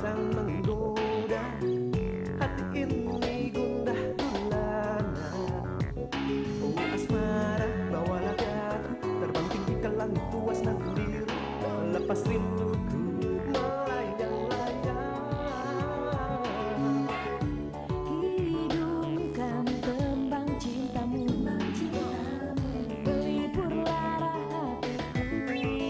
kadang menggoda, hati ini gundah gulana. Oh asmara, bawalah aku terbang tinggi ke langit luas dan biru, lepas rinduku melayang-layang. Hidungkan tembang cintamu, pelipur lara hatiku.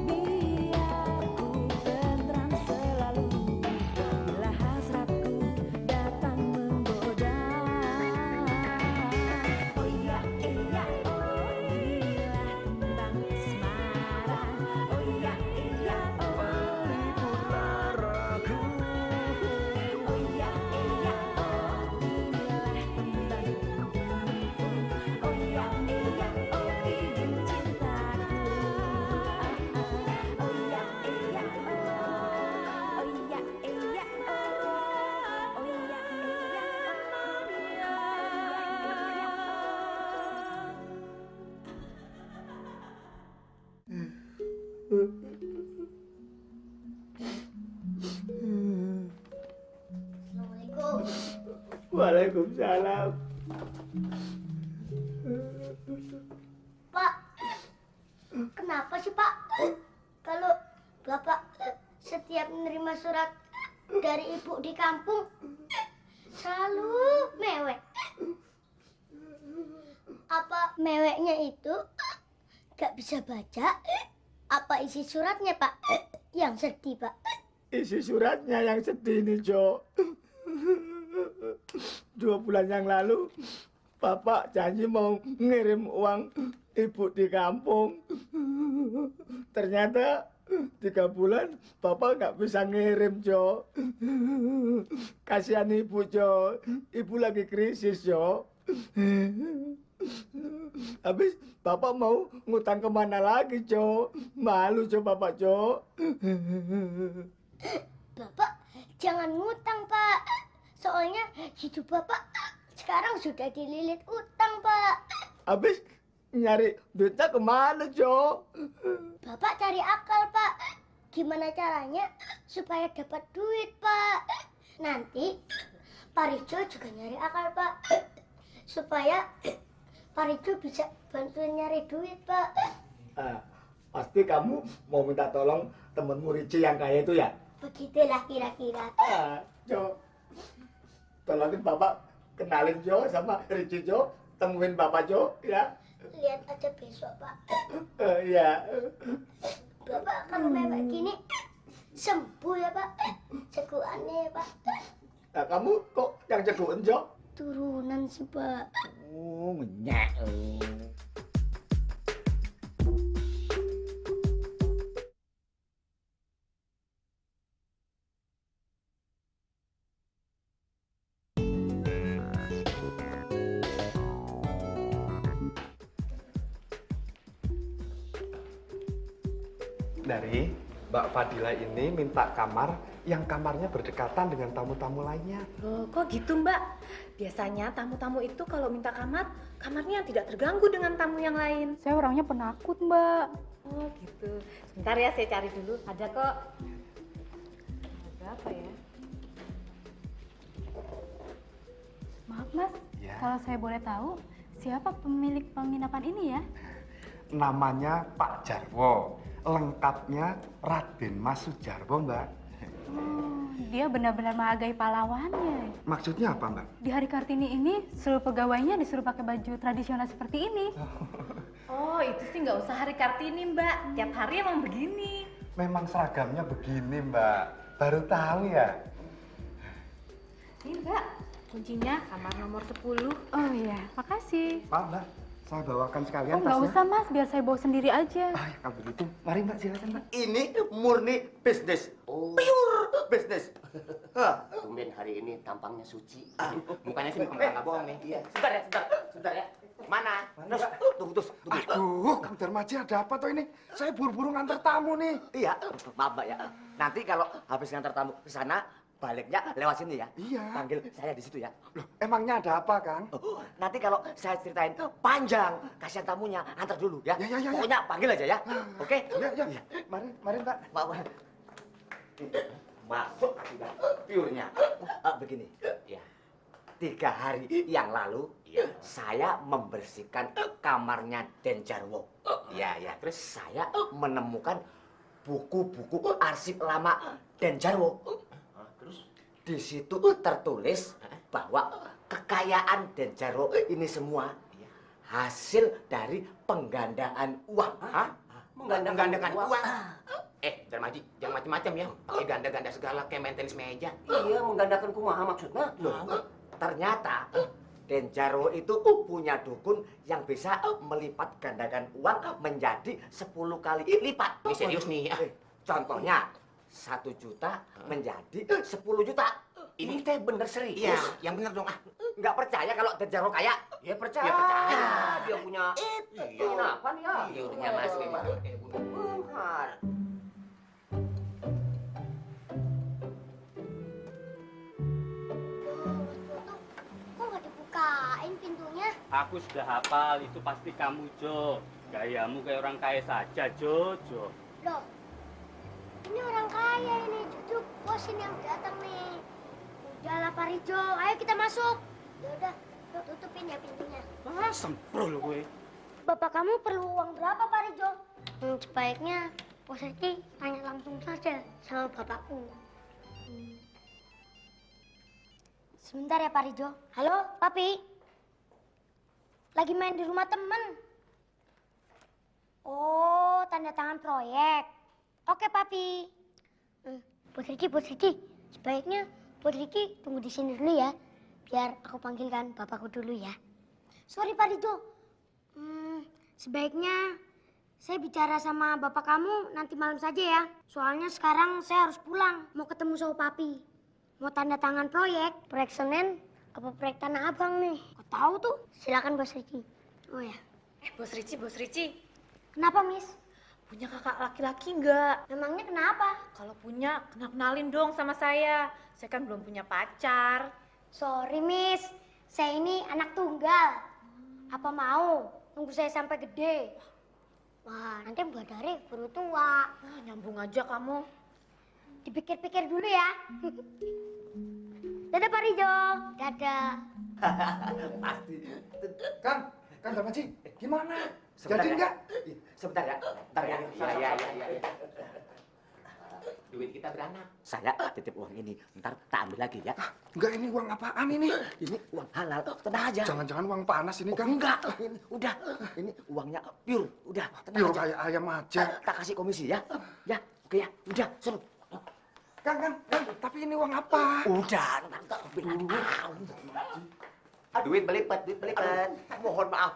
Biar ku tentram selalu bila hasratku datang menggoda. Oh iya, iya, oh inilah tembang asmara. Oh iya, iya, oh Pelipur laraku. oh iya, iya, oh inilah tembang. Oh iya, iya, oh hidung cintaku. Oh iya, iya, oh iya, iya, oh iya, Assalamualaikum. Waalaikumsalam. Pak, kenapa sih Pak? Kalau Bapak setiap menerima surat dari ibu di kampung selalu mewek. Apa meweknya itu gak bisa baca? Apa isi suratnya Pak yang sedih Pak? Isi suratnya yang sedih nih, Jo. 2 bulan yang lalu, Bapak janji mau ngirim uang ibu di kampung. Ternyata 3 bulan Bapak nggak bisa ngirim, Jo. Kasihan ibu, Jo. Ibu lagi krisis, Jo. Habis Bapak mau ngutang kemana lagi, Jo? Malu, Jo, Bapak, Jo. Bapak jangan ngutang Pak. Soalnya hidup Bapak sekarang sudah dililit utang Pak. Habis nyari duitnya kemana, Jo? Bapak cari akal, Pak. Gimana caranya supaya dapat duit, Pak? Nanti Pak Rijo juga nyari akal, Pak. Supaya Pak Rijo bisa bantuin nyari duit, Pak. Ah, pasti kamu mau minta tolong temenmu Ricci yang kaya itu ya? Begitulah kira-kira. Ah, Jo. Tolongin Bapak kenalin Jo sama Ricci, Jo. Temuin Bapak, Jo, ya. Lihat aja besok, Pak. Iya. Bapak kalau mewek gini sembuh ya, Pak. Ceguannya ya, Pak. Nah, kamu kok yang jagoan, Jo? Turunan sih, Pak. Oh, ngenyak. Dari Mbak Fadila ini minta kamar yang kamarnya berdekatan dengan tamu-tamu lainnya. Loh, kok gitu Mbak? Biasanya tamu-tamu itu kalau minta kamar, kamarnya tidak terganggu dengan tamu yang lain. Saya orangnya penakut, Mbak. Oh gitu. Sebentar ya, saya cari dulu. Ada kok. Ada apa ya? Maaf, Mas. Ya. Kalau saya boleh tahu, siapa pemilik penginapan ini ya? Namanya Pak Jarwo. Lengkapnya Raden Mas Sujarwo, Mbak. Oh, dia benar-benar menghargai pahlawannya. Maksudnya apa, Mbak? Di hari Kartini ini, seluruh pegawainya disuruh pakai baju tradisional seperti ini. Oh, itu sih nggak usah hari Kartini Mbak. Tiap hari emang begini. Memang seragamnya begini, Mbak. Baru tahu ya? Ini Mbak, kuncinya kamar nomor 10. Oh iya, makasih. Maaf, Mbak. Saya bawakan sekalian Oh, nggak tasnya. usah, Mas. Biar saya bawa sendiri aja. Ah, ya, kalau begitu, mari Mbak, silakan, Mbak. Ini murni bisnis. Pure bisnis. Hah. Tumben hari ini tampangnya suci. Mukanya sih bukan nggak bohong nih. Iya. Sebentar ya. Mana? Terus, tunggu. Aduh, Kang Darmaji, ada apa tuh ini? Saya buru-buru nganter tamu nih. Iya, maaf Mbak ya. Nanti kalau habis ngantar tamu ke sana, baliknya lewat sini ya. Iya. Panggil saya di situ ya. Loh, emangnya ada apa, Kang? Nanti kalau saya ceritain panjang, kasihan tamunya, antar dulu ya. Ya. Pokoknya panggil aja ya. Oke? Ya. Mari, Mbak. Maaf. Masuk sudah piurnya. Begini, Ya. 3 hari yang lalu saya membersihkan kamarnya Den Jarwo. Ya, ya. Terus saya menemukan buku-buku arsip lama Den Jarwo. Terus? Di situ tertulis bahwa kekayaan Den Jarwo ini semua hasil dari penggandaan uang. Hah? Menggandakan uang? Darmaji, jangan macam-macam ya. Pakai ganda-ganda segala kayak main tenis meja. Iya, menggandakan kumaha maksudnya? Loh, ternyata Den Jarwo itu punya dukun yang bisa melipat gandakan uang menjadi 10 kali lipat. Ini serius nih. Contohnya 1 juta menjadi 10 juta. Ini teh bener serius? Iya, yang bener dong. Nggak percaya kalau Den Jarwo kaya? Ya percaya. Ya percaya. Dia punya penginapan ya. Piurnya masuk kayak Benghar. Kok nggak dibukain pintunya? Aku sudah hafal, itu pasti kamu, Jo. Gayamu kayak orang kaya saja, Jo. Loh, ini orang kaya ini, duduk bos ini yang datang nih. Udahlah Pak Rijo, ayo kita masuk. Ya udah, tutupin ya pintunya. Ah, sempro lo gue. Bapak kamu perlu uang berapa Pak Rijo? Sebaiknya Bos Riki tanya langsung saja sama bapakku. Sebentar ya Pak Rijo. Halo, Papi. Lagi main di rumah temen. Oh, tanda tangan proyek. Oke, Papi. Bos Riki, sebaiknya Bos Riki tunggu di sini dulu ya. Biar aku panggilkan bapakku dulu ya. Sorry, Pak Rijo. Sebaiknya saya bicara sama bapak kamu nanti malam saja ya. Soalnya sekarang saya harus pulang. Mau ketemu sama Papi. Mau tanda tangan proyek Senin apa proyek Tanah Abang nih? Kau tahu tuh? Silakan Bos Riki. Oh ya. Bos Ricci. Kenapa, Miss? Punya kakak laki-laki nggak? Memangnya kenapa? Kalau punya, kenalin dong sama saya. Saya kan belum punya pacar. Sorry, Miss. Saya ini anak tunggal. Apa mau nunggu saya sampai gede? Wah, nanti Mbak Dari baru tua. Nyambung aja kamu. Dipikir-pikir dulu ya. Dadah Pak Rijo. Dadah. Pasti. Kang Darmaji, gimana? Sebentar Jadi ya. enggak? Sebentar ya. Bentar ya. Ya. Duit kita beranak. Saya titip uang ini. Ntar tak ambil lagi ya. Enggak, ini uang apaan ini? Ini uang halal. Tenang aja. Jangan-jangan uang panas ini, Kang? Enggak. Ini udah. Ini uangnya pure. Udah. Tenang Pure aja. kayak ayam aja. Tak kasih komisi ya. Ya. Oke ya. Udah. Suruh. Kang, tapi ini uang apa? Udah. Ntar ambil lagi. Duit belipet. Mohon maaf.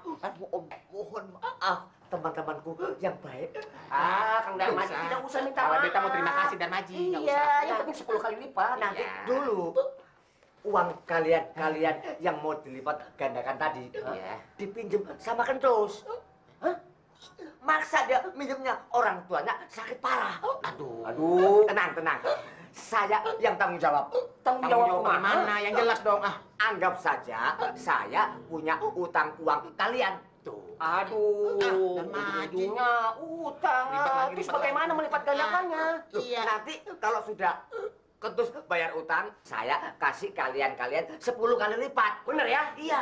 Mohon maaf. Teman-temanku yang baik. Kang Darmaji tidak usah minta Kalau maaf. beta mau terima kasih Darmaji, nggak Iya, usah. yang penting 10 kali lipat. Nanti Iya. dulu uang kalian yang mau dilipat gandakan tadi Iya. dipinjem sama Kentus. Hah? Maksa dia minjemnya, orang tuanya sakit parah. Aduh. Tenang. Saya yang tanggung jawab. Tanggung jawab Tanggung jawab kumaha? mana? Yang jelas dong. Anggap saja saya punya utang uang kalian. Tuh. Aduh, Darmaji. ujungnya utang. Lipat lagi, Terus lipat bagaimana lagi. melipat gandakannya? Loh, nanti kalau sudah Kentus bayar utang, saya kasih kalian 10 kali lipat. Bener ya? Iya.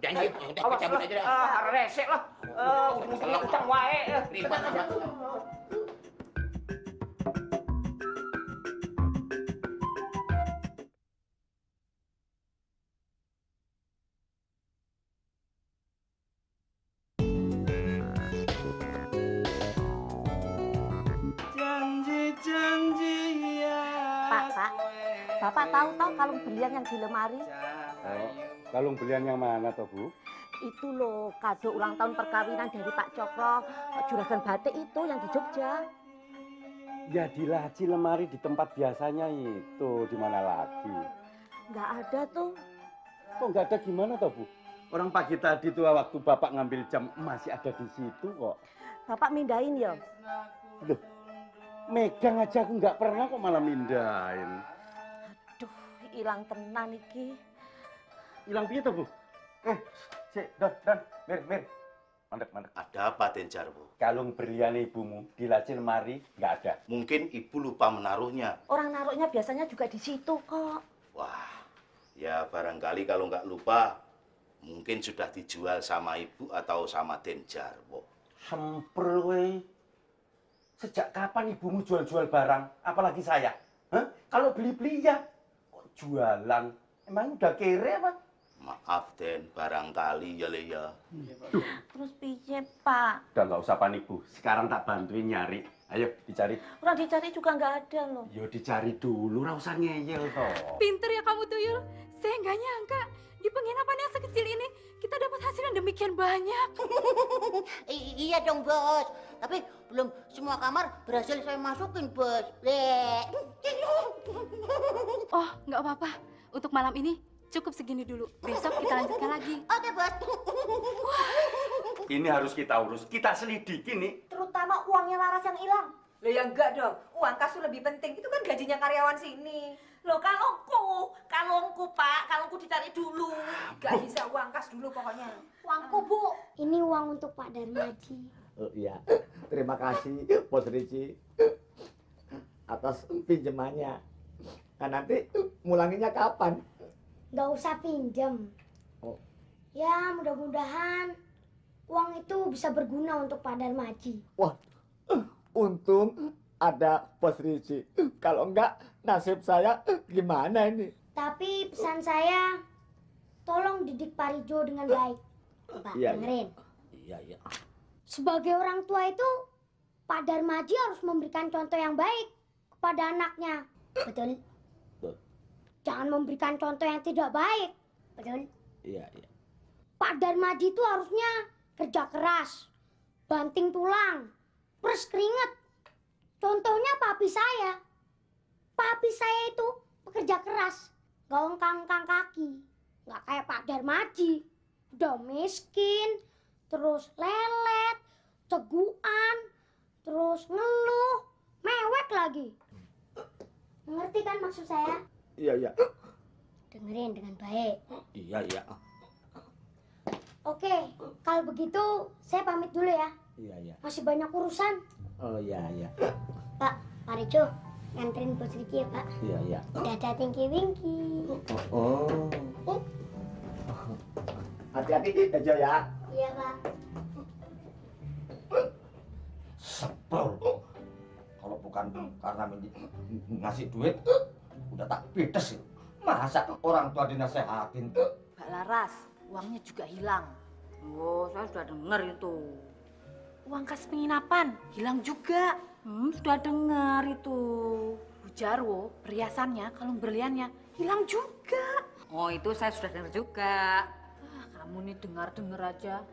Janji. Udah, Awas cabut lah, aja dah. resek lah. Ujung-ujungnya utang wae. Ribet aja. Janji ya. Pak, Bapak tahu toh kalung berlian yang di lemari? Kalung berlian yang mana toh, Bu? Itu loh kado ulang tahun perkawinan dari Pak Cokro, juragan batik itu yang di Jogja. Ya di laci lemari di tempat biasanya itu, di mana lagi? Nggak ada tuh. Kok nggak ada gimana toh, Bu? Orang pagi tadi tuh waktu Bapak ngambil jam masih ada di situ kok. Bapak mindahin ya? Loh, megang aja aku nggak pernah kok malah mindahin. Aduh, hilang tenan iki. Hilang piye toh, Bu? Don, Mir. Mandek. Ada apa, Den Jarwo? Kalung berlian ibumu di laci lemari nggak ada. Mungkin ibu lupa menaruhnya. Orang naruhnya biasanya juga di situ kok. Wah, ya barangkali kalau nggak lupa, mungkin sudah dijual sama ibu atau sama Den Jarwo. Semper we. Sejak kapan ibumu jual-jual barang? Apalagi saya. Hah? Kalau beli-beli ya kok jualan. Emang udah kere apa? Maaf, Den, barangkali ya Le ya. Terus piye, Pak? Udah nggak usah panik, Bu. Sekarang tak bantuin nyari. Ayo, dicari. Orang dicari juga nggak ada loh. Yo dicari dulu, nggak usah ngeyel toh. Pinter ya kamu Tuyul. Saya nggak nyangka di penginapan yang sekecil ini kita dapat hasil yang demikian banyak. Iya dong, Bos. Tapi belum semua kamar berhasil saya masukin, Bos. Oh, nggak apa-apa. Untuk malam ini cukup segini dulu. Besok kita lanjutkan lagi. Oke, Bos. Ini harus kita urus, kita selidiki nih. Terutama uangnya Laras yang hilang. Loh ya enggak dong, uang kas tuh lebih penting. Itu kan gajinya karyawan sini. Loh kalungku Pak, kalungku dicari dulu. Gak bisa uang kas dulu pokoknya. Uangku, Bu. Ini uang untuk Pak Darmaji. Oh iya, terima kasih Bos Ricci atas pinjamannya. Nah nanti mulanginya kapan? Nggak usah pinjem. Oh. Ya, mudah-mudahan uang itu bisa berguna untuk Pak Darmaji. Wah, untung ada Bos Ricci. Kalau enggak, nasib saya gimana ini? Tapi pesan saya, tolong didik Pak Rijo dengan baik. Pak, Iya, dengerin. Iya. Sebagai orang tua itu, Pak Darmaji harus memberikan contoh yang baik kepada anaknya. Betul? Betul. Jangan memberikan contoh yang tidak baik. Betul? Iya. Pak Darmaji itu harusnya kerja keras, banting tulang, peres keringet. Contohnya papi saya. Papi saya itu pekerja keras, gak ongkang-ongkang kaki. Gak kayak Pak Darmaji. Udah miskin, terus lelet, ceguan, terus ngeluh, mewek lagi. Ngerti kan maksud saya? Iya. Dengerin dengan baik. Iya. Oke, kalau begitu saya pamit dulu ya. Iya. Masih banyak urusan. Oh iya. Pak Rijo, nganterin Bos Riki ya Pak. Iya. Dadah Tinky Winky. Oh. Hati-hati Ejo ya. Iya Pak. Sebel. Kalau bukan karena ngasih duit, udah tak pides itu. Masa orang tua dinasehatin? Mbak Laras, uangnya juga hilang. Oh, saya sudah dengar itu. Uang kas penginapan hilang juga. Sudah dengar itu. Bu Jarwo, perhiasannya, kalung berliannya hilang juga. Oh itu saya sudah dengar juga. Kamu nih dengar-dengar aja.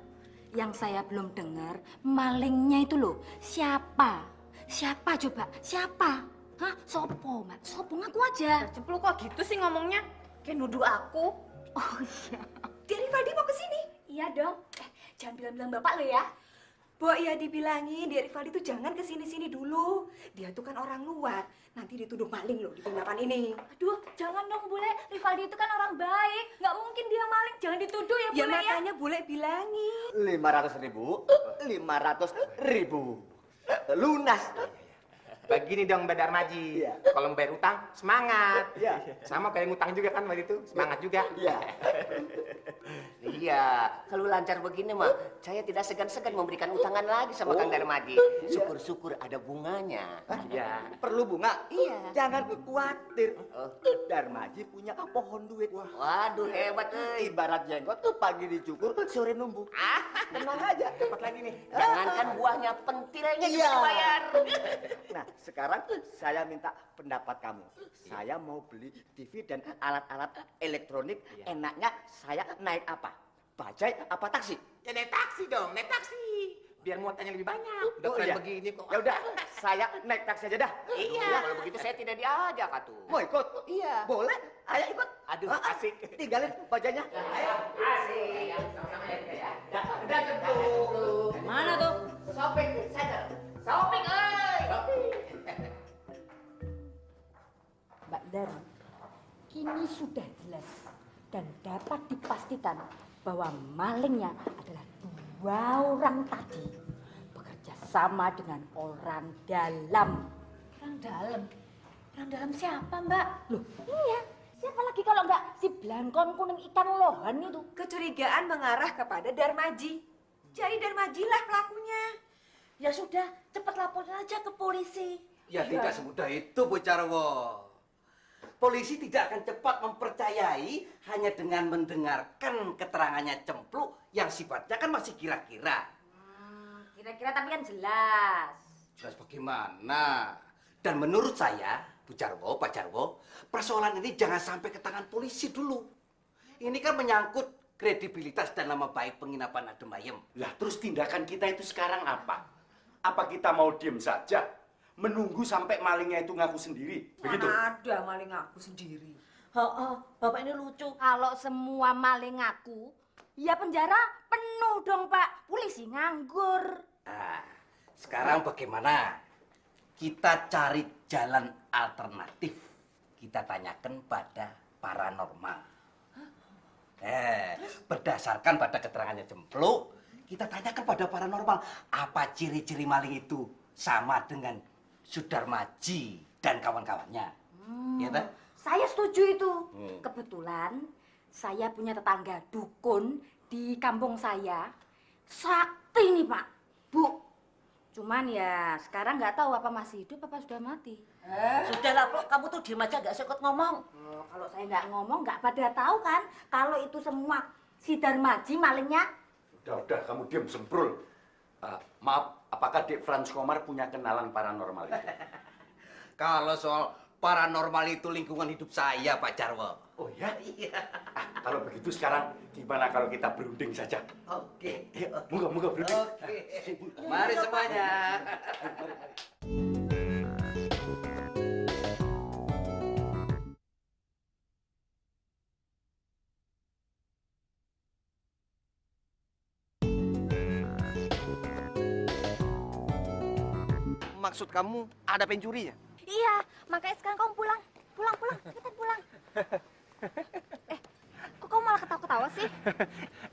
Yang saya belum dengar, malingnya itu loh, siapa? Siapa coba? Siapa? Hah? Sopo, Mak? Sopo ngaku aja. Cempluk kok gitu sih ngomongnya? Kayak nuduh aku. Oh iya. Dia Rivaldi mau kesini? Iya dong. Jangan bilang-bilang bapak lo ya. Bo, ya dibilangin dia Rivaldi tuh jangan kesini-sini dulu. Dia tuh kan orang luar. Nanti dituduh maling loh di penginapan ini. Aduh, jangan dong Bule. Rivaldi itu kan orang baik. Nggak mungkin dia maling. Jangan dituduh ya Ya Bule ya. makanya Bule bilangin. 500.000. Lunas. Begini dong Mbak Darmaji, kalau membayar utang semangat. Iya. Sama kayak ngutang juga kan waktu itu, semangat juga. Iya. Iya, kalau lancar begini mah, saya tidak segan-segan memberikan utangan lagi sama Kang Darmaji. Syukur-syukur ada bunganya. Iya. Perlu bunga? Iya. Jangan khawatir. Darmaji punya pohon duit. Waduh, hebat, euy. Ibarat jenggot tuh pagi dicukur, sore numbuh. Tenang aja, dapat lagi nih. Jangankan buahnya, pentilnya juga Iya. dibayar. Nah, sekarang saya minta pendapat kamu. Saya mau beli TV dan alat-alat elektronik. Enaknya saya naik apa? Bajai apa taksi? Ya naik taksi dong, naik taksi. Biar muatannya lebih banyak. Udah keren begini kok. Ya udah, saya naik taksi aja dah. Iya, kalau begitu saya tidak diajak atuh. Mau ikut? Iya. Boleh? Ayo ikut. Aduh, asik. Tinggalin bajanya. Ayo. Asik. Sama-sama ya. Udah tentu. Mana tuh? Shopping center. Shopping, euy. Mbak Dar, ini sudah jelas dan dapat dipastikan bahwa malingnya adalah dua orang tadi bekerja sama dengan orang dalam. Orang dalam? Orang dalam siapa, Mbak? Loh, iya. Siapa lagi kalau nggak si Blangkon kuning ikan lohan itu? Kecurigaan mengarah kepada Darmaji. Jadi Darmaji lah pelakunya. Ya sudah, cepat laporin aja ke polisi. Ya tidak semudah itu, Bu Jarwo. Polisi tidak akan cepat mempercayai hanya dengan mendengarkan keterangannya Cempluk yang sifatnya kan masih kira-kira. Kira-kira tapi kan jelas. Jelas bagaimana? Dan menurut saya, Bu Jarwo, Pak Jarwo, persoalan ini jangan sampai ke tangan polisi dulu. Ini kan menyangkut kredibilitas dan nama baik penginapan Adem Ayem. Lah terus tindakan kita itu sekarang apa? Apa kita mau diem saja? Menunggu sampai malingnya itu ngaku sendiri? Begitu? Mana ada maling aku sendiri. Bapak ini lucu. Kalau semua maling ngaku, ya penjara penuh dong, Pak. Polisi nganggur. Nah, sekarang bagaimana? Kita cari jalan alternatif. Kita tanyakan pada paranormal. Berdasarkan pada keterangannya Cempluk, kita tanyakan pada paranormal, apa ciri-ciri maling itu sama dengan Sudarmaji dan kawan-kawannya. Ya, tak? Saya setuju itu. Kebetulan saya punya tetangga dukun di kampung saya. Sakti nih, Pak. Bu. Cuman ya sekarang nggak tahu apa masih hidup apa sudah mati. Sudahlah, Pok, kamu tuh diem aja, nggak sekot ngomong. Kalau saya nggak ngomong nggak pada tahu kan kalau itu semua si Darmaji malingnya. Udah, kamu diam semprul. Maaf, apakah Dek Franz Komar punya kenalan paranormal itu? Kalau soal paranormal itu lingkungan hidup saya, Pak Jarwo. Oh ya? Iya. Kalau begitu sekarang gimana kalau kita berunding saja? Oke. Moga berunding. Oke. Mari semuanya. Maksud kamu ada pencurinya? Iya, makanya sekarang kamu pulang. Pulang, kita pulang. Kok kamu malah ketawa-ketawa sih?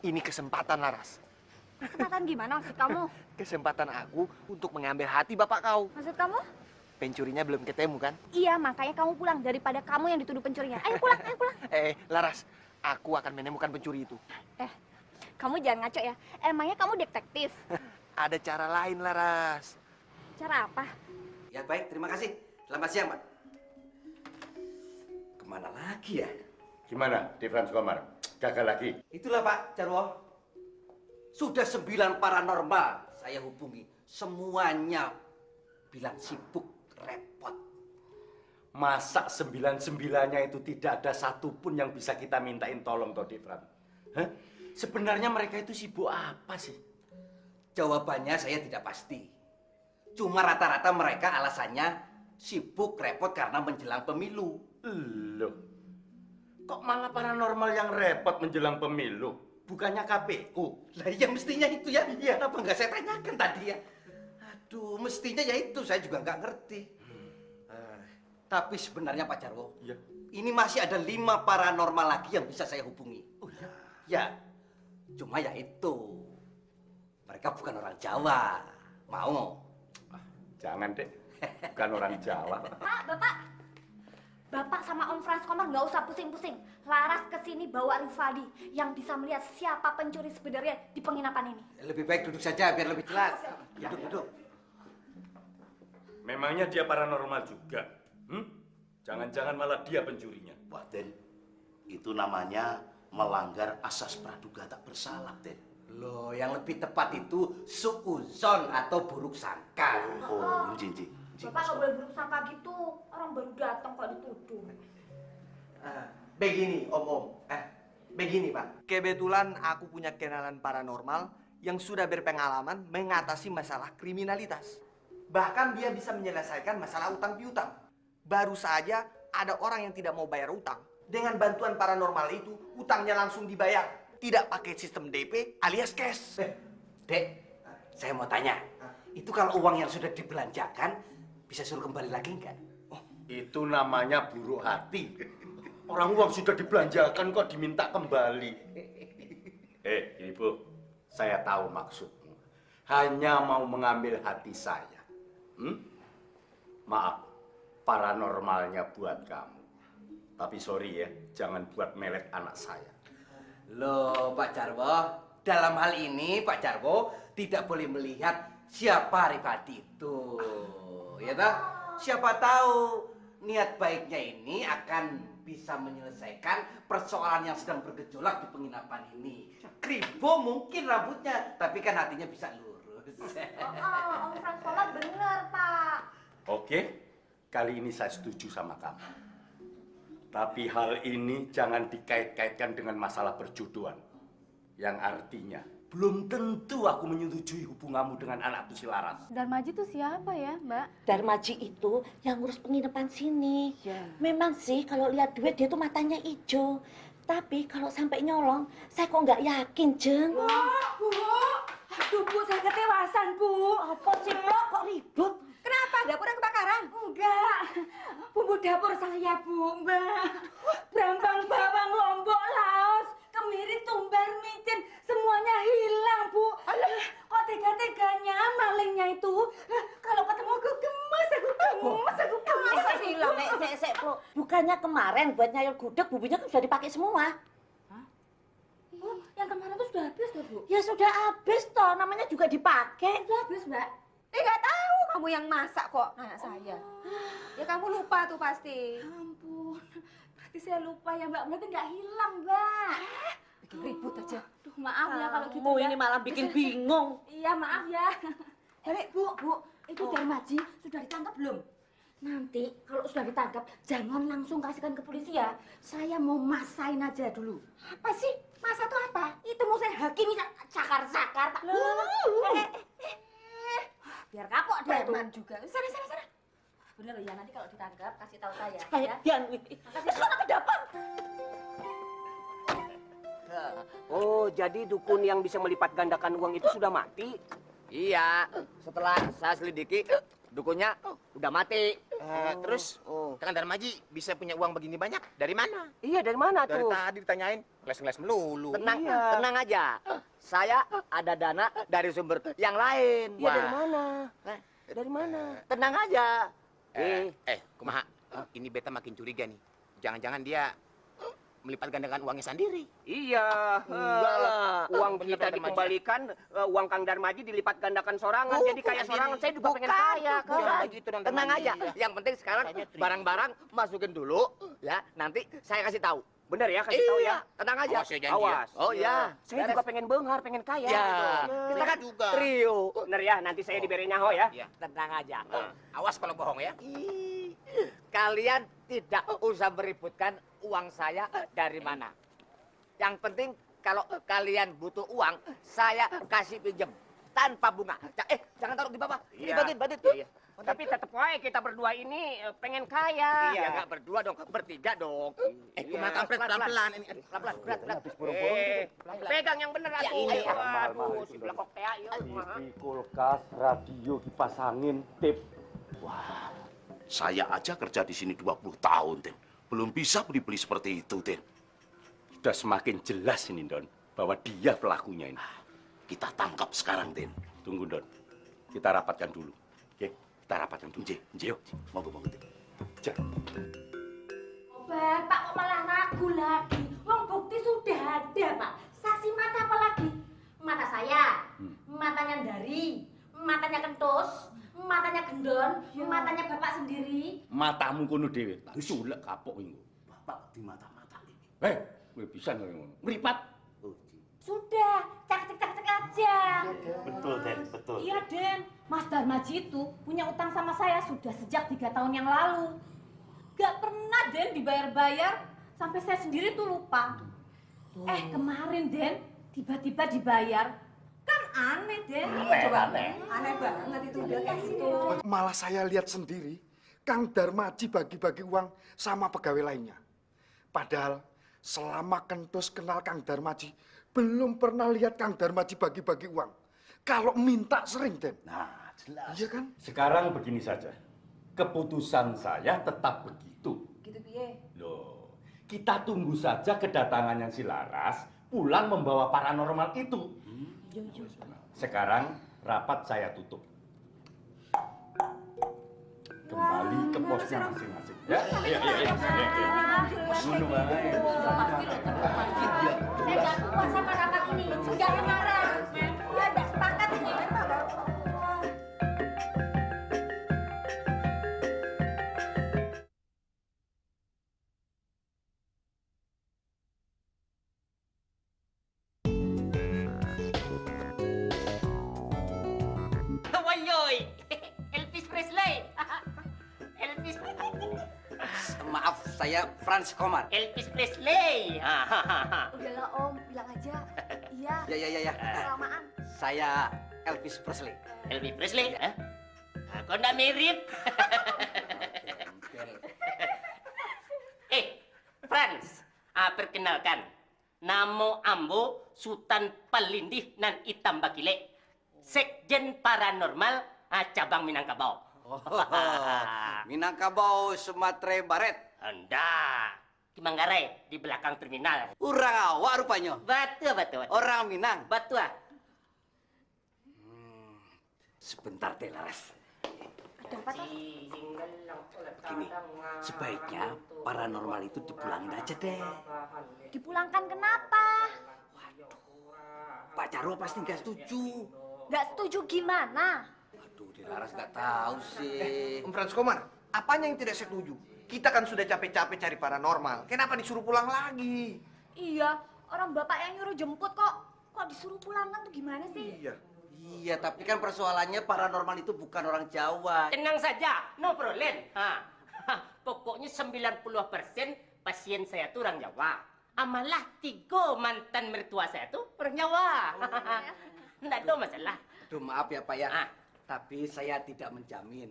Ini kesempatan, Laras. Kesempatan gimana maksud kamu? Kesempatan aku untuk mengambil hati bapak kau. Maksud kamu? Pencurinya belum ketemu, kan? Iya, makanya kamu pulang daripada kamu yang dituduh pencurinya. Ayo pulang, ayo pulang. Laras, aku akan menemukan pencuri itu. Kamu jangan ngaco ya. Emangnya kamu detektif? Ada cara lain, Laras. Cara apa? Ya baik, terima kasih. Selamat siang, Pak. Kemana lagi ya? Gimana, Dek Franz Komar? Gagal lagi? Itulah Pak Jarwo. Sudah 9 paranormal saya hubungi. Semuanya bilang sibuk, repot. Masa 9-9-nya itu tidak ada satupun yang bisa kita mintain tolong, toh, Dek Franz? Hah? Sebenarnya mereka itu sibuk apa sih? Jawabannya saya tidak pasti. Cuma rata-rata mereka alasannya sibuk, repot karena menjelang pemilu. Loh, kok malah paranormal yang repot menjelang pemilu? Bukannya KPU? Lah iya mestinya itu ya. Iya. Kenapa nggak saya tanyakan tadi ya? Aduh, mestinya ya itu. Saya juga nggak ngerti. Tapi sebenarnya Pak Jarwo, ya, ini masih ada 5 paranormal lagi yang bisa saya hubungi. Oh ya? Ya, cuma ya itu. Mereka bukan orang Jawa. Mau? Jangan, Dek. Bukan orang Jawa. Pak, Bapak sama Om Franz Komar nggak usah pusing-pusing. Laras kesini bawa Rifaldi yang bisa melihat siapa pencuri sebenarnya di penginapan ini. Lebih baik duduk saja biar lebih jelas. Duduk. Memangnya dia paranormal juga? Jangan-jangan malah dia pencurinya. Wah, Den, itu namanya melanggar asas praduga tak bersalah, Den. Loh, yang lebih tepat itu suuzon atau buruk sangka. Oh, Jinji. Bapak nggak boleh buruk sangka gitu. Orang baru datang kok dituduh. Begini, Om. Begini, Pak. Kebetulan aku punya kenalan paranormal yang sudah berpengalaman mengatasi masalah kriminalitas. Bahkan dia bisa menyelesaikan masalah utang piutang. Baru saja ada orang yang tidak mau bayar utang. Dengan bantuan paranormal itu, utangnya langsung dibayar. Tidak pakai sistem DP alias cash. Dek, saya mau tanya. Itu kalau uang yang sudah dibelanjakan, bisa suruh kembali lagi nggak? Itu namanya buruk hati. Orang uang sudah dibelanjakan kok diminta kembali. Ibu, Saya tahu maksudmu. Hanya mau mengambil hati saya. Maaf, paranormalnya buat kamu. Tapi sorry ya, jangan buat melet anak saya. Loh, Pak Jarwo, dalam hal ini Pak Jarwo tidak boleh melihat siapa Rifadi itu. Ya toh? Siapa tahu niat baiknya ini akan bisa menyelesaikan persoalan yang sedang bergejolak di penginapan ini. Kribo mungkin rambutnya, tapi kan hatinya bisa lurus. Om Franskola bener, Pak. Oke, kali ini saya setuju sama kamu. Tapi hal ini jangan dikait-kaitkan dengan masalah perjodohan. Yang artinya, belum tentu aku menyetujui hubunganmu dengan anak itu si Laras. Darmaji itu siapa ya, Mbak? Darmaji itu yang ngurus penginapan sini. Memang sih kalau lihat duit dia tuh matanya hijau. Tapi kalau sampai nyolong, saya kok nggak yakin, Jeng. Bu, aduh Bu, saya ketewasan Bu. Apa sih, Mbak? Kok ribut? Kenapa? Dapurnya kebakaran? Enggak, bumbu dapur saya Bu, Mbak. Brambang, bawang, lombok, laos, kemiri, tumbar, micin, semuanya hilang Bu. Kok tega-teganya malingnya itu? Kalau ketemu aku gemes, Sek, hilang. Sek, Bu. Bukannya kemarin buat nyayur gudeg, bumbunya kan sudah dipakai semua. Bu, yang kemarin tuh sudah habis loh Bu. Ya sudah habis toh, namanya juga dipakai. Sudah habis Mbak. Nggak tahu kamu yang masak kok anak saya. Ya kamu lupa tuh pasti. Ampun, berarti saya lupa ya Mbak. Berarti nggak hilang Mbak. Bikin ribut aja. Duh, maaf ya kalau gitu Kamu ya. ini malah bikin bingung. Iya, maaf ya. Balik Bu, itu Darmaji sudah ditangkap belum? Nanti kalau sudah ditangkap, jangan langsung kasihkan ke polisi ya. Saya mau masain aja dulu. Apa sih? Masa tuh apa? Itu mau saya hakimi sakar-sakar. Biar kapok dia tuh. Preman juga. Sana. Bener ya, nanti kalau ditangkap kasih tahu saya. Dian, Makasih. ke depan. Oh, jadi dukun yang bisa melipat gandakan uang itu sudah mati? Iya, setelah saya selidiki, dukunnya udah mati. Terus, Kang Darmaji bisa punya uang begini banyak? Dari mana? Iya, dari mana Dari tuh? tadi ditanyain, ngeles-ngeles melulu. Tenang aja. Saya ada dana dari sumber yang lain. Iya, dari mana? Dari mana? Tenang aja. Kumaha, ini beta makin curiga nih. Jangan-jangan dia melipat gandakan uangnya sendiri. Iya. Enggak lah. Uang Bener, kita Darmaji. dikembalikan, uang Kang Darmaji dilipat gandakan sorangan. Jadi kayak sorangan, saya juga pengen kaya kan. Jangan begitu dong, Tenang Darmaji. aja. Yang penting sekarang barang-barang masukin dulu, ya. Nanti saya kasih tahu. Bener ya, kasih tahu ya. Tenang aja. Awas ya, janji ya. Awas. Oh iya. Saya Beres. juga pengen benghar, pengen kaya. Ya, gitu. Kita kan juga. trio. Bener ya, nanti saya diberi nyaho ya. Iya. Tenang aja. Awas kalau bohong ya. Kalian tidak usah meributkan uang saya dari mana. Yang penting kalau kalian butuh uang, saya kasih pinjem tanpa bunga. Jangan taruh di bawah. Ini badit. Iya. Tapi tetap wae kita berdua ini pengen kaya. Iya, enggak berdua dong, bertiga dong. Kumaha kampret pelan-pelan ini. Pelan-pelan, berat. Pegang yang bener atuh. ini. Aduh, si belakok teh ieu kumaha. TV, kulkas, radio dipasangin, tip. Wah, saya aja kerja di sini 20 tahun, Ten. Belum bisa beli-beli seperti itu, Ten. Sudah semakin jelas ini, Don, bahwa dia pelakunya ini. Kita tangkap sekarang, Ten. Tunggu, Don. Kita rapatkan dulu. Oke, kita rapatkan dulu. Yuk, monggo, Ten. Bapak kok malah ragu lagi? Wong bukti sudah ada, Pak. Saksi mata apa lagi? Mata saya, matanya Dari, matanya Kentus, matanya Gendon, matanya Bapak sendiri. Matamu kono dhewe. Tak sulek kapok iki. Bapak di mata-mata ini. Kowe bisa ngono. Mripat. Sudah, cak aja. Betul, Den, betul. Iya, Den. Mas Darmaji itu punya utang sama saya sudah sejak 3 tahun yang lalu. Gak pernah, Den, dibayar-bayar. Sampai saya sendiri tuh lupa. Kemarin, Den, tiba-tiba dibayar. Kan aneh, Den. Aneh banget itu udah kayak gitu. Malah saya lihat sendiri, Kang Darmaji bagi-bagi uang sama pegawai lainnya. Padahal selama Kentus kenal Kang Darmaji, belum pernah lihat Kang Darmaji bagi-bagi uang. Kalau minta sering, Den. Nah, jelas. Iya kan? Sekarang begini saja. Keputusan saya tetap begitu. Gitu piye? Loh, kita tunggu saja kedatangannya si Laras pulang membawa paranormal itu. Sekarang rapat saya tutup. Kembali ke posnya masing-masing. Ya, iya. Dulu baik. Saya nggak puas sama rapat ini. Sudah marah. Ya, nggak sepakat ini. Wanyoy, Elvis Presley. Elvis. Maaf, saya Franz Komar. Elvis Presley. Udahlah Om, bilang aja. Iya. Ya. Kelamaan. Saya Elvis Presley. Elvis Presley? Kok nggak mirip? Franz, perkenalkan. Namo Ambo Sultan Palindih nan Itam Bakile. Sekjen Paranormal cabang Minangkabau. Minangkabau, Sumatera Barat. Anda, di Manggarai, di belakang terminal. Orang awak rupanya. Betul. Orang Minang. Betul. Sebentar, Teh Laras. Gini, sebaiknya paranormal itu dipulangin aja deh. Dipulangkan kenapa? Pak Jarwo pasti nggak setuju. Nggak setuju gimana? Aduh, Teh Laras nggak tahu sih. Om Franz Komar, apanya yang tidak setuju? Kita kan sudah capek-capek cari paranormal. Kenapa disuruh pulang lagi? Iya, orang bapak yang nyuruh jemput kok. Kok disuruh pulangkan tuh gimana sih? Iya, tapi kan persoalannya paranormal itu bukan orang Jawa. Tenang saja, no problem. Pokoknya 90% pasien saya tuh orang Jawa. Malah 3 mantan mertua saya tuh orang Jawa. Nggak ada masalah. Aduh, maaf ya Pak ya. Tapi saya tidak menjamin.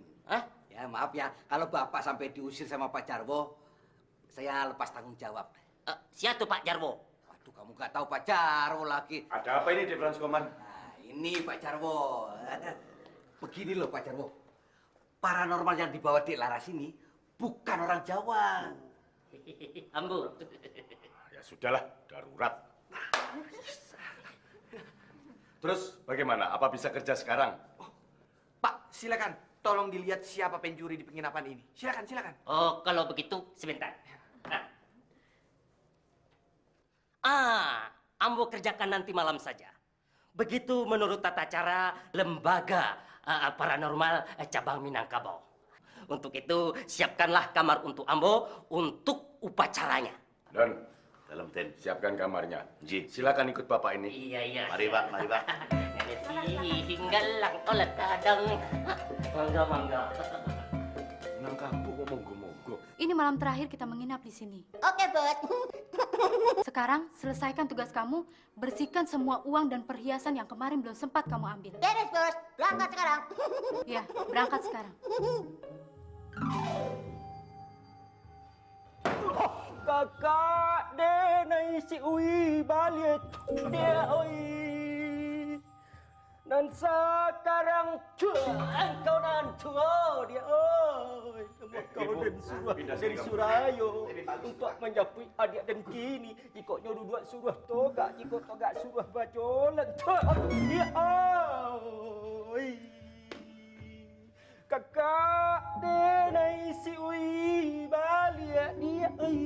Ya, maaf ya. Kalau Bapak sampai diusir sama Pak Jarwo, saya lepas tanggung jawab. Siapa tuh Pak Jarwo? Waduh, kamu nggak tahu Pak Jarwo lagi. Ada apa ini di Franz Komar? Ini Pak Jarwo. Begini loh Pak Jarwo. Paranormal yang dibawa Dek Laras ini bukan orang Jawa. Ambo. Ya sudahlah, darurat. Terus bagaimana? Apa bisa kerja sekarang? Pak, silakan. Tolong dilihat siapa pencuri di penginapan ini. Silakan. Oh, kalau begitu sebentar. Ambo kerjakan nanti malam saja. Begitu menurut tata cara lembaga paranormal cabang Minangkabau. Untuk itu, siapkanlah kamar untuk Ambo untuk upacaranya. Dan dalam siapkan kamarnya. Silakan ikut Bapak ini. Iya. Mari Pak. Tinggal lang oleh kadang. Mangga. Minangkabau kok monggo-monggo. Ini malam terakhir kita menginap di sini. Oke, Bos. Sekarang selesaikan tugas kamu, bersihkan semua uang dan perhiasan yang kemarin belum sempat kamu ambil. Beres, Bos. Berangkat sekarang. Ya, berangkat sekarang. Kakak denai si Ui balik dia oi. Dan sekarang engkau dan tua dia oi. Kau dan suruh dari Surayo untuk menjapui adik dan kini. Jika nyuruh buat suruh togak, jika togak suruh bacolan. Dia oi. Kakak denai si Ui balik dia oi.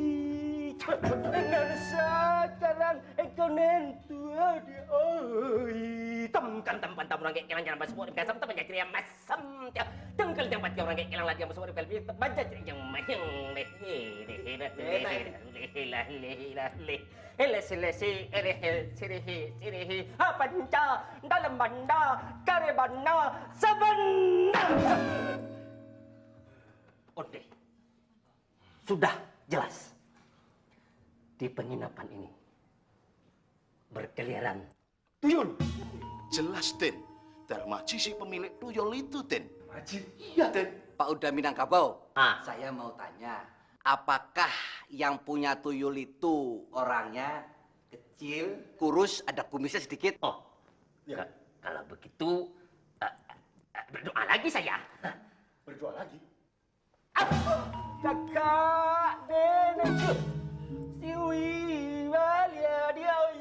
Dan sekarang engkau nentua dia oi. Temkan tempat tamu orang kelang jangan masuk orang kasam tempat jadi yang masam tiap tengkel tempat orang kelang lagi yang masuk orang kalbi baca jadi yang mayang panca dalam banda kare banda sabanda. Oke, sudah jelas di penginapan ini berkeliaran tuyul. Jelas, Den. Darmaji si pemilik tuyul itu, Den. Maji? Iya, Den. Pak Uda Minangkabau, saya mau tanya, apakah yang punya tuyul itu orangnya kecil, kurus, ada kumisnya sedikit? Oh, ya. Kalau begitu, berdoa lagi saya. Berdoa lagi? Kakak nenek si Ui balia dia oi.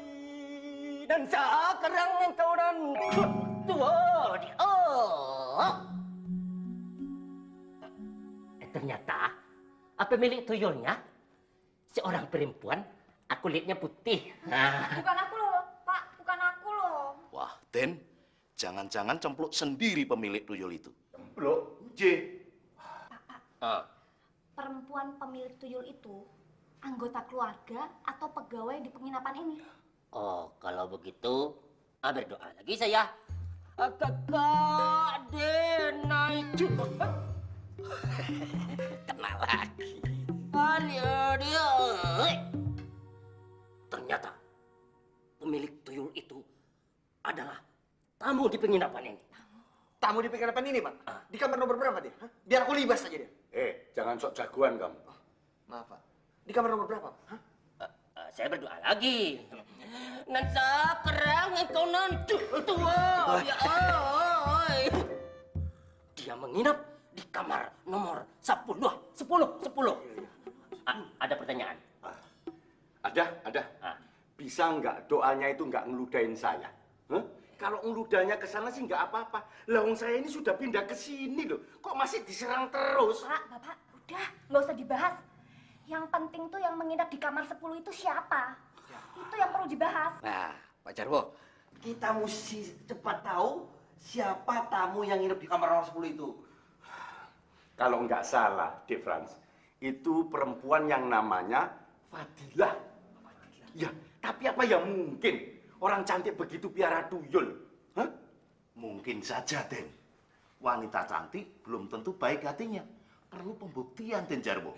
Dan sekarang engkau dan tua di ternyata pemilik tuyulnya seorang perempuan. Aku lihatnya putih. Bukan aku loh, Pak. Bukan aku loh. Wah, Den, jangan-jangan Cempluk sendiri pemilik tuyul itu. Cempluk? J. Perempuan pemilik tuyul itu anggota keluarga atau pegawai di penginapan ini? Oh, kalau begitu, berdoa lagi saya. Kakak naik kena lagi. Dia. Ternyata pemilik tuyul itu adalah tamu di penginapan ini. Tamu di penginapan ini, Pak? Di kamar nomor berapa dia? Hah? Biar aku libas saja dia. Jangan sok jagoan kamu. Maaf, Pak. Di kamar nomor berapa? Hah? Saya berdoa lagi. Dan sekarang engkau nanti tua. Dia menginap di kamar nomor 10. Ada pertanyaan? Ada. Bisa nggak doanya itu nggak ngeludahin saya? Hah? Kalau ngeludahnya ke sana sih nggak apa-apa. Lawang saya ini sudah pindah ke sini loh. Kok masih diserang terus? Pak, Bapak, udah. Nggak usah dibahas. Yang penting tuh yang menginap di kamar 10 itu siapa? Itu yang perlu dibahas. Nah, Pak Jarwo, kita mesti cepat tahu siapa tamu yang nginep di kamar nomor 10 itu. Kalau nggak salah, Dek Franz, itu perempuan yang namanya Fadilah. Ya, tapi apa yang mungkin orang cantik begitu piara tuyul? Hah? Mungkin saja, Den. Wanita cantik belum tentu baik hatinya. Perlu pembuktian, Den Jarwo.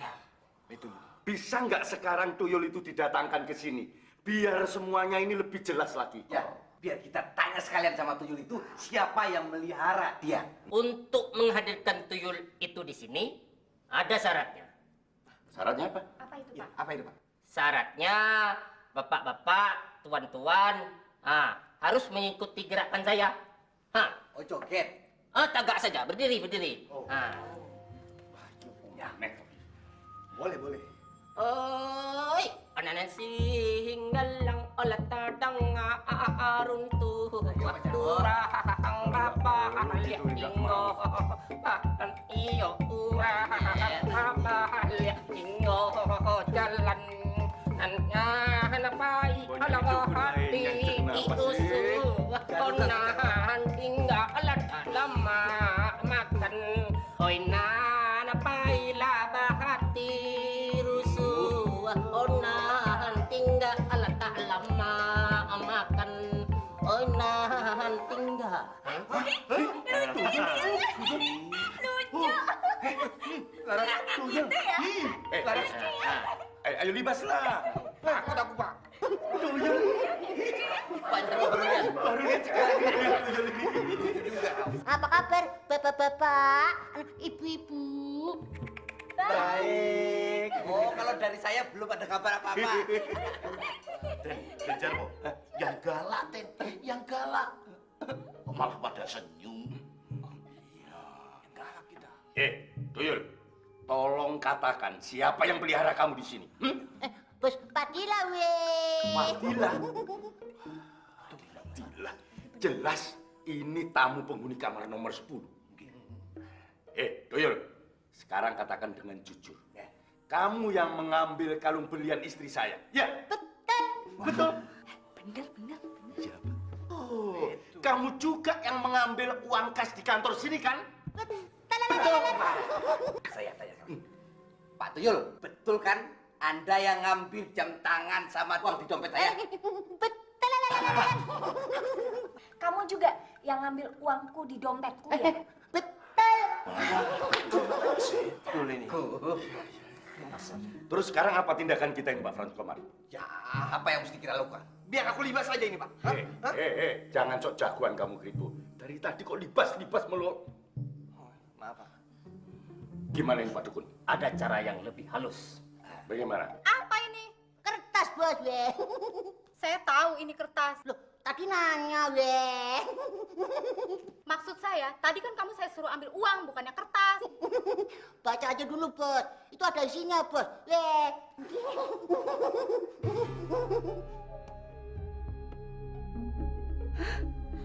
Itu. Bisa nggak sekarang tuyul itu didatangkan ke sini? Biar semuanya ini lebih jelas lagi. Ya, biar kita tanya sekalian sama tuyul itu siapa yang melihara dia. Untuk menghadirkan tuyul itu di sini, ada syaratnya. Syaratnya apa? Apa itu, Pak? Apa itu, Pak? Syaratnya, bapak-bapak, tuan-tuan, harus mengikuti gerakan saya. Oh, joget? Tegak saja, berdiri. Ya, Nek. Boleh. Oi, anak singgalang olah tadang arun tuh turang apa lihat tinggo bahkan iyo apa lihat tinggo jalan nanya napai alang hati iusu onahan tinggal lama makan oi napai labah hati onahan tinggal tak lama makan onahan tinggal Lucu. Ayo libaslah. Aku, Pak. Apa kabar bapak-bapak, ibu-ibu? Baik. Oh, kalau dari saya belum ada kabar apa-apa. Den Jarwo, yang galak, Den. Yang galak. Kok malah pada senyum? Tuyul, tolong katakan siapa yang pelihara kamu di sini? Bos Fadilah, weh. Fadilah. Jelas ini tamu penghuni kamar nomor 10. Tuyul, sekarang katakan dengan jujur. Kamu yang mengambil kalung berlian istri saya. Ya? Betul. Bener. Oh, kamu juga yang mengambil uang kas di kantor sini kan? Betul. Saya tanya sama Pak Tuyul, betul kan Anda yang ngambil jam tangan sama uang di dompet saya? Kamu juga yang ngambil uangku di dompetku ya? Betul ini. Terus sekarang apa tindakan kita ini, Pak Franz Komar? Ya, apa yang mesti kita lakukan? Biar aku libas saja ini, Pak. Jangan sok jagoan kamu gitu. Dari tadi kok libas melu. Maaf, Pak. Gimana ini, Pak Dukun? Ada cara yang lebih halus. Bagaimana? Apa ini? Kertas, bos, weh. Saya tahu ini kertas. Loh, tadi nanya, weh. Maksud saya, tadi kan kamu saya suruh ambil uang, bukannya kertas. Baca aja dulu, bos. Itu ada isinya, bos. Weh.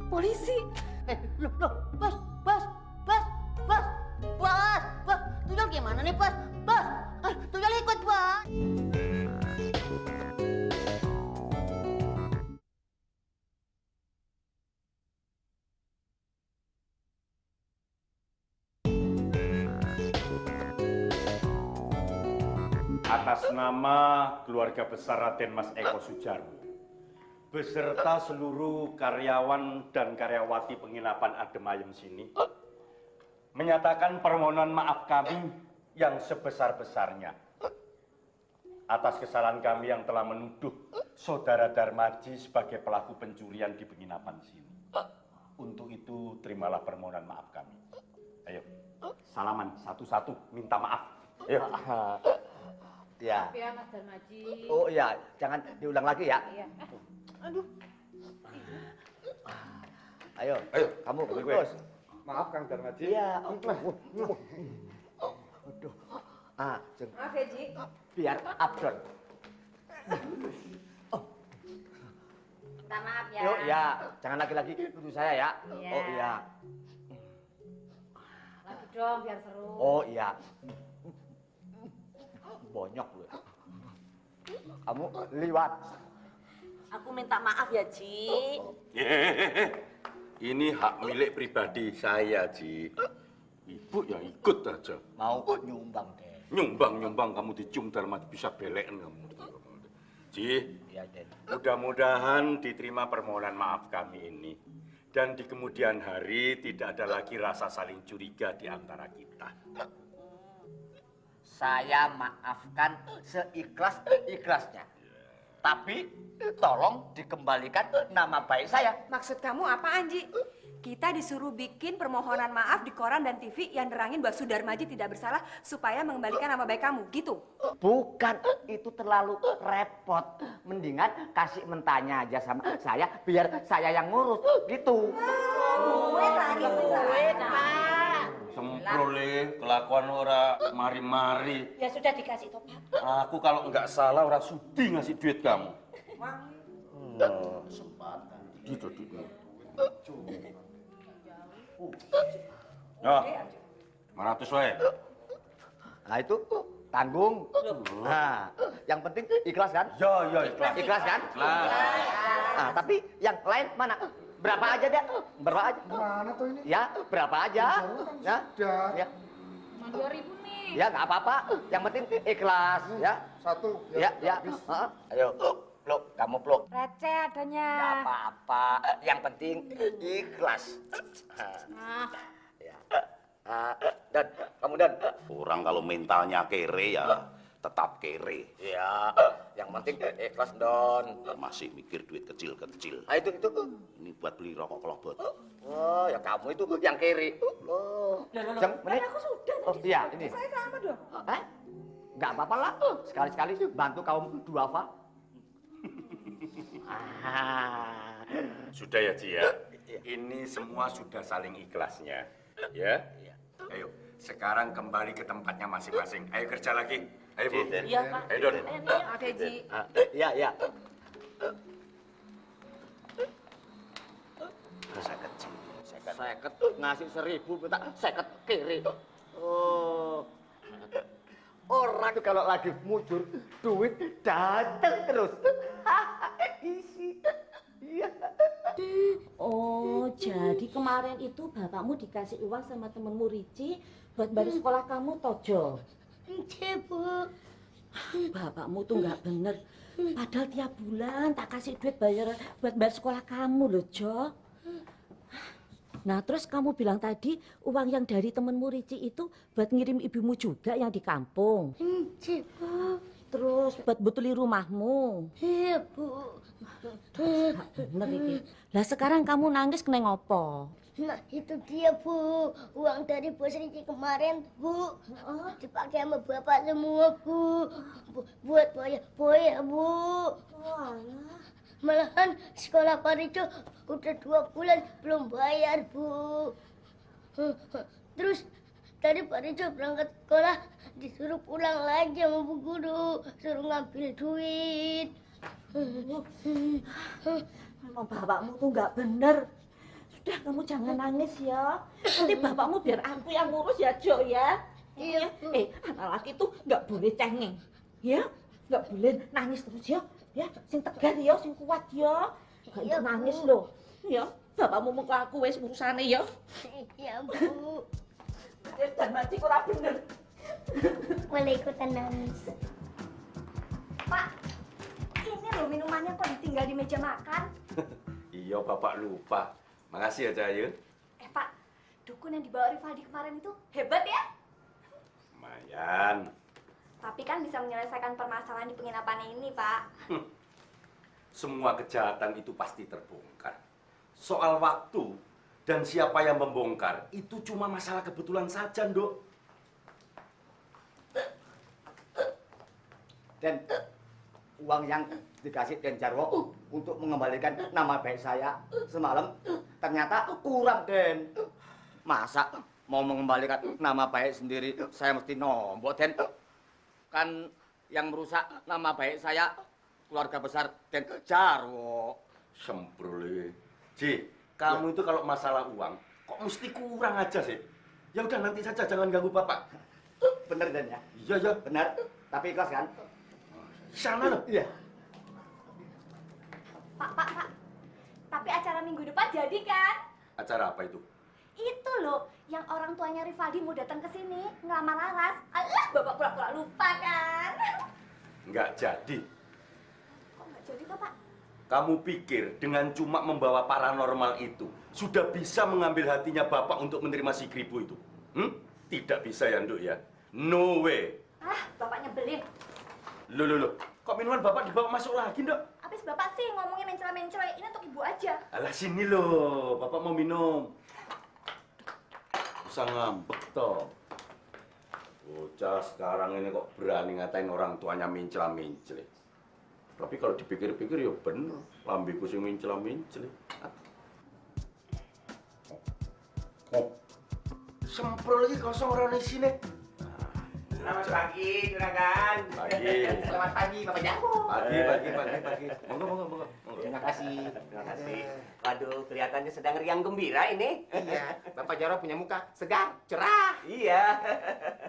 Polisi. Loh, bos, tuyul gimana nih, bos? Tuyul ikut, bos. Atas nama keluarga besar Raden Mas Eko Sujarwo, beserta seluruh karyawan dan karyawati penginapan Ademayem sini, menyatakan permohonan maaf kami yang sebesar-besarnya atas kesalahan kami yang telah menuduh saudara Darmaji sebagai pelaku pencurian di penginapan sini. Untuk itu, terimalah permohonan maaf kami. Ayo, salaman satu-satu minta maaf. Ayo. Ya. Maaf ya, Mas Darmaji. Oh iya, jangan diulang lagi ya. Iya. Aduh. Ayo, kamu Gue. terus. Maaf Kang Darmaji. Iya, Aduh. Jeng. Maaf ya, Ji. Biar abdon. Minta maaf ya. Yuk, ya, jangan lagi-lagi nuduh saya ya. Iya. Oh iya. Lagi dong biar seru. Oh iya. Bonyok lu. Kamu liwat. Aku minta maaf ya, Ji. Ini hak milik pribadi saya, Ji. Ibu ya ikut aja. Mau nyumbang deh. Nyumbang kamu dicium Darmaji bisa belekan kamu. Ji, Iya, Den. mudah-mudahan diterima permohonan maaf kami ini. Dan di kemudian hari tidak ada lagi rasa saling curiga di antara kita. Saya maafkan seikhlas-ikhlasnya. Tapi tolong dikembalikan nama baik saya. Maksud kamu apa, Anji? Kita disuruh bikin permohonan maaf di koran dan TV yang nerangin bahwa Sudarmaji tidak bersalah supaya mengembalikan nama baik kamu, gitu? Bukan, itu terlalu repot. Mendingan kasih mentanya aja sama saya, biar saya yang ngurus, gitu. Duit lagi, duit, Pak. Semprole, kelakuan ora mari-mari. Ya sudah dikasih toh, Pak. Aku kalau nggak salah ora sudi ngasih duit kamu. Kesempatan. Gitu. Ya, 500 wae. Nah itu tanggung. Nah, yang penting ikhlas kan? Ya, ikhlas. Ikhlas kan? Ikhlas. Nah, tapi yang lain mana? Berapa aja deh? Berapa aja? Mana tuh ini? Ya, berapa aja? Ya, Sudah. ya, Cuma 2.000 nih. ya nggak apa-apa. Yang penting ikhlas, ya. Satu. Ya. Ayo, Pluk, kamu Pluk. Receh adanya. Nggak apa-apa. Yang penting ikhlas. Nah, Ya. Dan kamu Dan. Orang kalau mentalnya kere ya tetap kere. Ya, yang penting ikhlas Don. Masih mikir duit kecil-kecil. Ah itu. Ini buat beli rokok kelobot. Oh, ya kamu itu yang kiri. Oh, yang menit. Aku sudah. Oh iya, ini. Saya sama dong. Hah? Nggak apa-apa lah. Sekali-sekali bantu kaum duafa. Sudah ya, Ci ya. Ini semua sudah saling ikhlasnya. Ya. Ayo, sekarang kembali ke tempatnya masing-masing. Ayo kerja lagi. Ayo, Bu. Iya, Pak. Ayo, Don. Maaf ya, Ji. Iya. Seket ngasih 1.000 minta 50 kiri. Oh. Orang tuh kalau lagi mujur duit datang terus. Isi. Iya. Oh, jadi kemarin itu bapakmu dikasih uang sama temenmu Rici buat bayar sekolah kamu, Tojo? Iya, Bu. Bapakmu tuh nggak bener. Padahal tiap bulan tak kasih duit buat bayar sekolah kamu loh, Jo. Nah, terus kamu bilang tadi uang yang dari temenmu Rici itu buat ngirim ibumu juga yang di kampung. Iya, Bu. Terus buat betuli rumahmu. Iya, Bu. Bener ini. Lah sekarang kamu nangis kena ngopo? Nah, itu dia, Bu. Uang dari bos Riki kemarin, Bu. Dipakai sama Bapak semua, Bu. Buat boya, Bu. Malahan sekolah Pak Rico udah 2 bulan belum bayar, Bu. Terus tadi Pak Rico berangkat sekolah disuruh pulang lagi sama Bu Guru. Suruh ngambil duit. Memang bapakmu tuh nggak bener. Sudah, kamu jangan nangis ya. Nanti bapakmu biar aku yang ngurus ya, Jo ya. Iya. Anak laki tuh nggak boleh cengeng, ya. Nggak boleh nangis terus ya. Ya, sing tegar ya, sing kuat ya. Nggak itu nangis loh. Ya, bapakmu mau aku wes urusane ya. Iya, Bu. Dan mati kurang bener. Boleh ikutan nangis. Pak, ini loh minumannya kok ditinggal di meja makan. Iya, Bapak lupa. Makasih ya, Cahyo. Pak, dukun yang dibawa Rivaldi kemarin itu hebat ya? Lumayan. Tapi kan bisa menyelesaikan permasalahan di penginapan ini, Pak. Semua kejahatan itu pasti terbongkar. Soal waktu dan siapa yang membongkar, itu cuma masalah kebetulan saja, Nduk. Dan uang yang dikasih Den Jarwo untuk mengembalikan nama baik saya semalam ternyata kurang, Den. Masa mau mengembalikan nama baik sendiri saya mesti nombok, Den? Kan yang merusak nama baik saya keluarga besar Den Jarwo. Semprul. Ji, kamu itu kalau masalah uang kok mesti kurang aja sih? Ya udah, nanti saja, jangan ganggu Bapak. Bener, Den ya? Iya, ya. Benar. Tapi ikhlas kan? Sana loh. Iya. Pak. Tapi acara minggu depan jadi kan? Acara apa itu? Itu loh, yang orang tuanya Rivaldi mau datang ke sini ngelamar Laras. Alah, Bapak pura-pura lupa kan? Nggak jadi. Kok nggak jadi toh, Pak? Kamu pikir dengan cuma membawa paranormal itu sudah bisa mengambil hatinya Bapak untuk menerima si Kribo itu? Tidak bisa ya, Nduk ya? No way. Bapak nyebelin. Loh. Kok minuman Bapak dibawa masuk lagi, Nduk? Habis Bapak sih ngomongin mencela-mencela, ini untuk Ibu aja. Alah, sini loh, Bapak mau minum. Bisa ngambek toh. Bocah sekarang ini kok berani ngatain orang tuanya mencela-mencela. Tapi kalau dipikir-pikir ya bener, lambiku sing mencela-mencela. Semprol lagi kosong orang di sini. Selamat pagi, Juragan. Pagi. Selamat pagi, Bapak Jarwo. Pagi. Monggo. Terima kasih. Waduh, kelihatannya sedang riang gembira ini. Iya, Bapak Jarwo punya muka segar, cerah. Iya.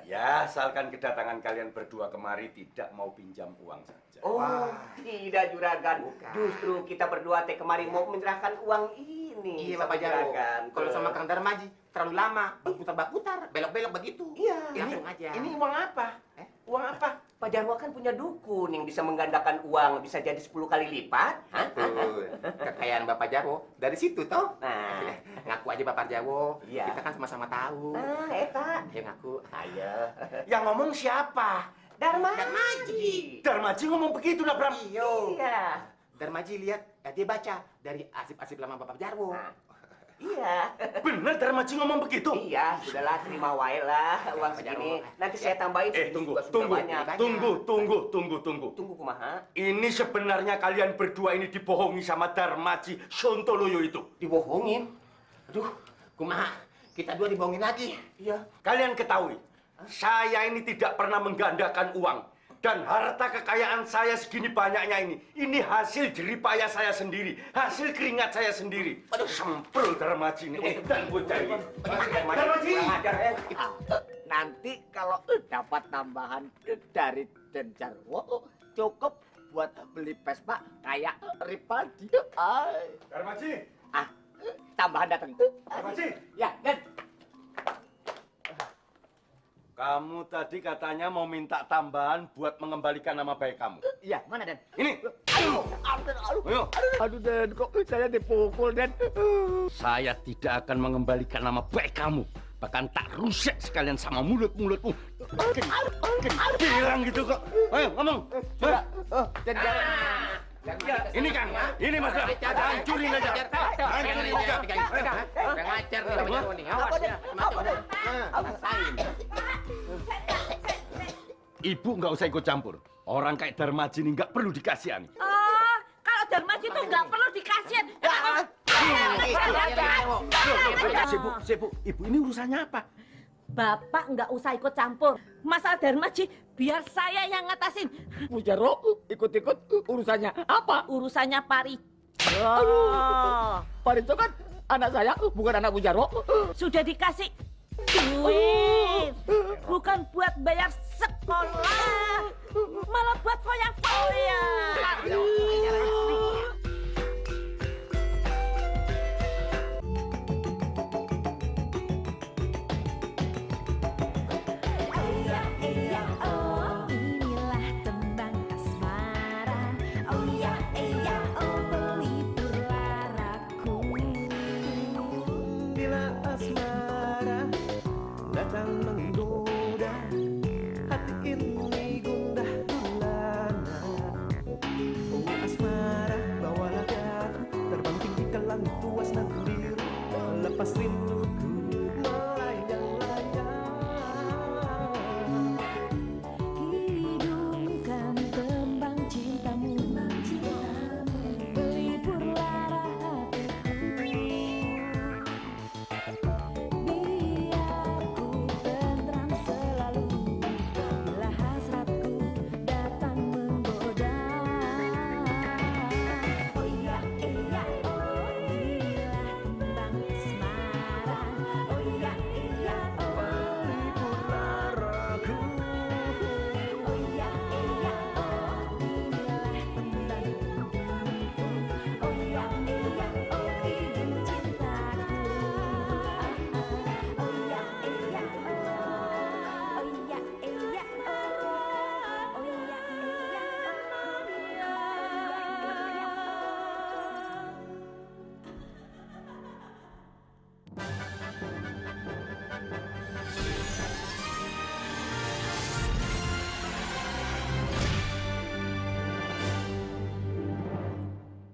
Ya, asalkan kedatangan kalian berdua kemari tidak mau pinjam uang saja. Oh, tidak, Juragan. Justru kita berdua kemari mau menyerahkan uang ini. Iya, Bapak Jarwo. Kalau sama Kang Darmaji terlalu lama, berputar-putar, belok-belok begitu. Iya. Langsung aja. Ini uang apa? Uang apa? Pak Jarwo kan punya dukun yang bisa menggandakan uang, bisa jadi 10 kali lipat. Kekayaan Bapak Jarwo dari situ toh. Nah, ngaku aja Bapak Jarwo. Iya. Kita kan sama-sama tahu. Eta. Ya ngaku. Ayo. Yang ngomong siapa? Darmaji. Darmaji ngomong begitu, nak Bram? Iya. Darmaji lihat, dia baca dari arsip-arsip lama Bapak Jarwo. Iya. Bener Darmaji ngomong begitu? Iya, sudahlah terima wae lah uang segini. Nanti saya tambahin. Tunggu. Tunggu kumaha? Ini sebenarnya kalian berdua ini dibohongi sama Darmaji Sontoloyo itu. Dibohongin? Aduh, kumaha? Kita dua dibohongin lagi. Iya. Kalian ketahui, saya ini tidak pernah menggandakan uang. Dan harta kekayaan saya segini banyaknya ini hasil jeripaya saya sendiri, hasil keringat saya sendiri. Aduh, semprul Darmaji ini. Dan bocah ini. Darmaji! Nanti kalau dapat tambahan dari Den Jarwo, cukup buat beli Vespa kayak Rivaldi. Darmaji! Tambahan datang. Darmaji! Ya, Den. Kamu tadi katanya mau minta tambahan buat mengembalikan nama baik kamu. Iya, mana Den? Ini. Aduh Den, kok saya dipukul Den. Saya tidak akan mengembalikan nama baik kamu. Bahkan tak rusak sekalian sama mulut-mulutmu. Bilang gitu kok. Ayo ngomong. Den, ini Kang, ini Mas Bram. Hancurin aja. Hancurin aja. Ngajar nih Bapak Jarwo nih. Awas ya. Ibu nggak usah ikut campur. Orang kayak Darmaji ini nggak perlu dikasihani. Oh, kalau Darmaji itu nggak perlu dikasihin. Sebu, ibu ini urusannya apa? Bapak nggak usah ikut campur. Masalah Darmaji biar saya yang ngatasin. Bu Jarwo ikut-ikut urusannya apa? Urusannya Pari Pak Rinso kan anak saya, bukan anak Bu Jarwo. Sudah dikasih duit, bukan buat bayar sekolah, malah buat foya-foya. Oh, inilah tembang asmara. Oh ya, oh, peliburlah raku. Bila asmara datang menggoda hati ini